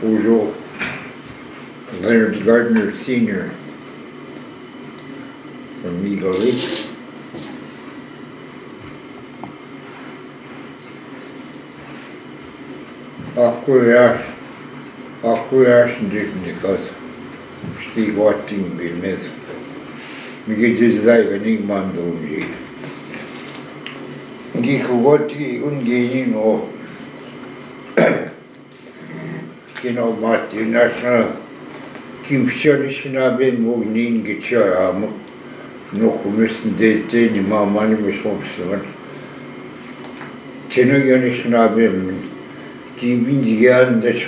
also Leonard Gardner Sr. from Eagle Lake. Aakowayaash ndikaz sti watting Bimose. Mige Gaa-Gikenimigooyang mandonji. Gikogoti ungeni no kino mati national Anishinaabemowin Aakowayaash noch müssen die ni mamani misomsman. Kino Anishinaabemowin die bindigan das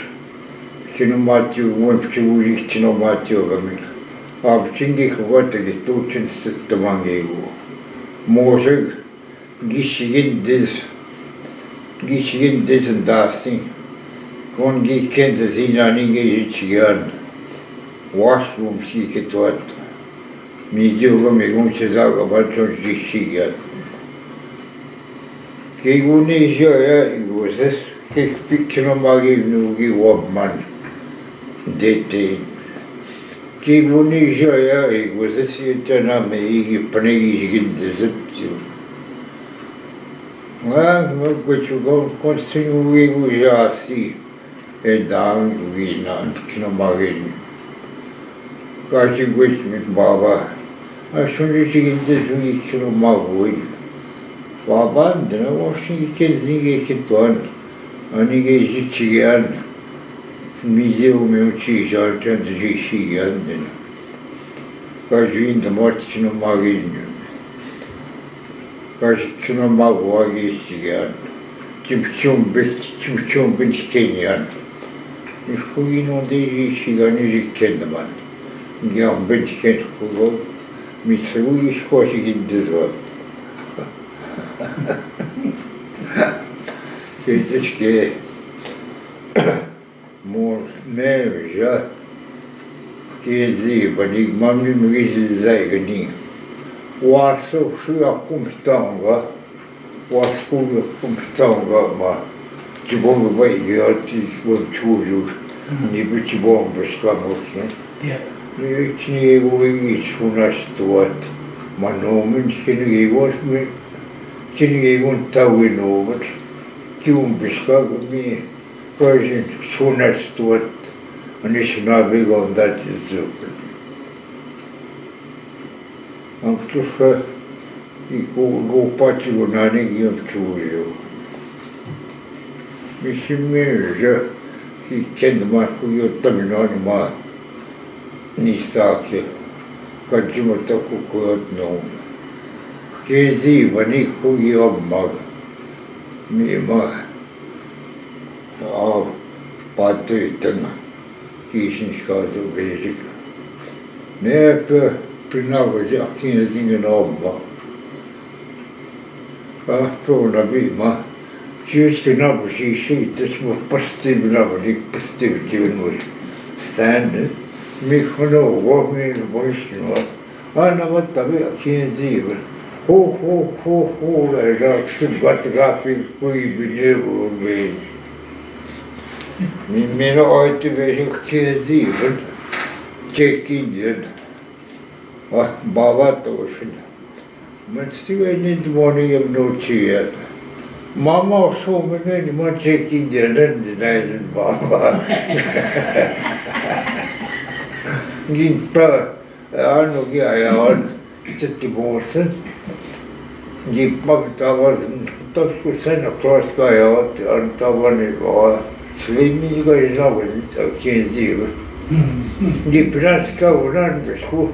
kino mati wonpchuuri kino mati ogami. Abchingi kogota gituchen sittamangego. Mosig Gishigin des and dasting. Kon Gaa-Gikenimigooyang zinaninge jichigan. Washroom siketwat. Mijuga megunchezaga balchon jichigan. Keguni joya igozes. Kekpikino maginugi wobman. Dete. Keguni joya igozes yetana meigi panegi jigindezitju. Gwachugon konsinuigu jasi. Edang winan kinomagin. Kashi gwachmit baba. Ashunji jigindezui kinomagwin. Baba ndana washingi kenzinge kitwan. Anige jichigan. Mize umeuchi jarchan jichigan dena. Kashi indamot kinomagin. Gaa-Gikenimigooyang sigan. Chimchum bin Kenyan. Ifkuino de sigan Gaa-Gikenimigooyang. Gyam bin Kenyan. Mitsu iskoshigin dizwa. Kejishke mor nevja. Kezi banig mami mgizi zaygani. Wasu shuya kumtanga, wasku kumtanga ma chibonga baigati wonchuju ni bichibonga shkamokin. Ni tini egoingi sunastwat manomin kini tawinobat kium bishkagmi version sunastwat Anishinaabe that is Amtufa go pachigonani gyamchuyo. Mishimeja he kendma kuyo taminani ma nisake kajimata kukuyot no. Kezi bani kuyo mag mima patu itanga kishin kazo basic. Nepe Pinagozi akina zingen omba. Pona bima. Tjuske nabu si shites mo pastiv nabu lik pastiv tjun mo sand. Mikhono wo me boishno. Ana matabe akina ziver. Ho rak subat gafi kui bilevo me. Mi meno oite vejo akina ziver. Check-in. Baba toshin. But still I need morning of no cheer. Mama so many more checking the land Baba. Gimpa, ano gyayan, Tiborson. Gimpa Tavas and Toskusan across Gayot, and Tavanigo, swimming guys over it, I can't see. Gipraska run the school.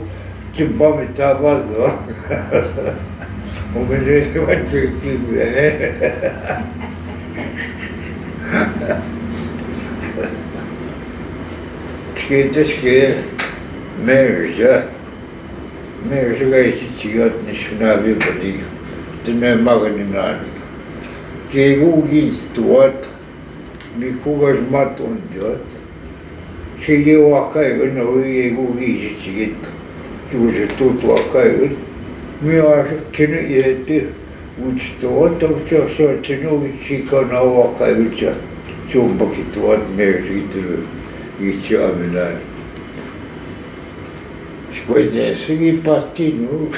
Bimose Tribal Council. Merja Anishinaabe Gaa-Gikenimigooyang. Kegugin stuat, Mikugas maton diot. Chigi wakai no yegugi chigit. Kiuje tutu wakai. Mi ash kene yete, which stuat of Chino Chikana wakai, which chumbaki tuat merji. Isso é verdade. Depois dessa, eu parti novo.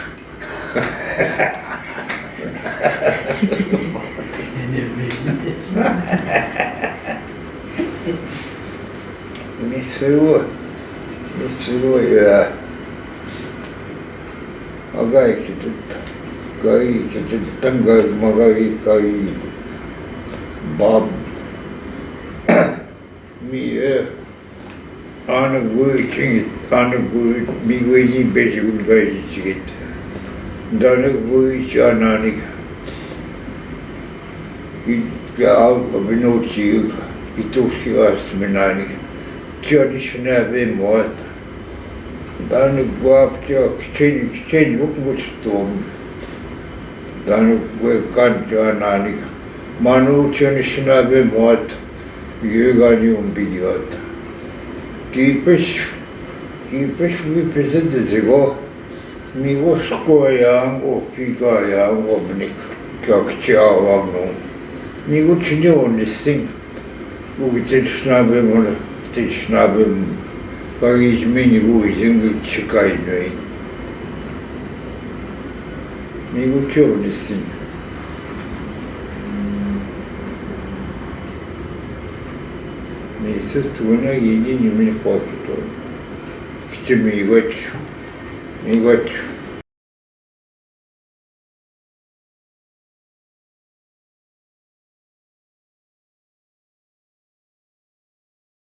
Misrua, Gaa-Gikenimigooyang tanggal magawi Bob me Anishiniaabemowin miwini besigul gaisiget. Danagwui siananik. Al abinotsi ituski asmenanik. Anishinaabemowin. Danagwapcha kichen wukmustom. Danagwe kanjananik. Manu Anishinaabemowin. Gaa-Gikenimigooyang. Keepers represented ago. Me was Aakowayaash or Gaa-Gikenimigooyang or Nick Gaa-Gikenimigooyang no. Me would know on this thing. We Anishinaabemowin Gaa-Gikenimigooyang many ways in which Chikai. Me would know this thing. Isso tudo aí de mim pode todo. Que me gosto.